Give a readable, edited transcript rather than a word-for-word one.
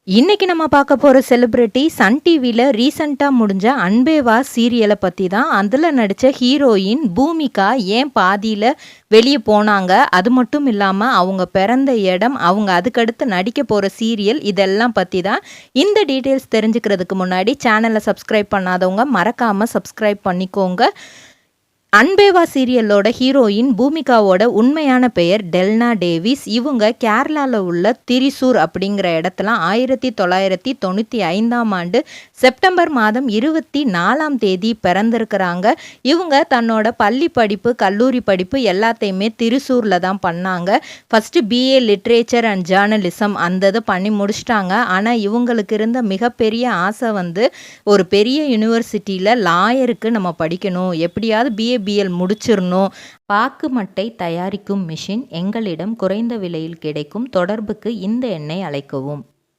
இன்னைக்கு நம்ம பார்க்க போற செலிபிரிட்டி சன் டிவில ரீசெண்டா முடிஞ்ச அன்பே வா சீரியலை பத்தி தான். அதுல நடிச்ச ஹீரோயின் பூமிகா ஏன் பாதியில வெளியே போனாங்க, அது மட்டும் இல்லாம அவங்க பிறந்த இடம், அவங்க அதுக்கடுத்து நடிக்க போற சீரியல், இதெல்லாம் பத்தி தான். இந்த டீட்டெயில்ஸ் தெரிஞ்சுக்கிறதுக்கு முன்னாடி சேனலை சப்ஸ்கிரைப் பண்ணாதவங்க மறக்காம சப்ஸ்கிரைப் பண்ணிக்கோங்க. அன்பே வா சீரியலோட ஹீரோயின் பூமிகாவோட உண்மையான பெயர் டெல்னா டேவிஸ். இவங்க கேரளாவில் உள்ள திரிசூர் அப்படிங்கிற இடத்துல 1995ஆம் ஆண்டு செப்டம்பர் மாதம் 24ஆம் தேதி பிறந்திருக்கிறாங்க. இவங்க தன்னோட பள்ளி படிப்பு, கல்லூரி படிப்பு எல்லாத்தையுமே திரிசூரில் தான் பண்ணாங்க. First BA literature and journalism அந்த இதை பண்ணி முடிச்சிட்டாங்க. ஆனால் இவங்களுக்கு இருந்த மிகப்பெரிய ஆசை ஒரு பெரிய யூனிவர்சிட்டியில் லாயருக்கு நம்ம படிக்கணும், எப்படியாவது பிஏபிஎல் முடிச்சிடணும். பாக்கு மட்டை தயாரிக்கும் மிஷின் எங்களிடம் குறைந்த விலையில் கிடைக்கும். தொடர்புக்கு இந்த எண்ணை அழைக்கவும்.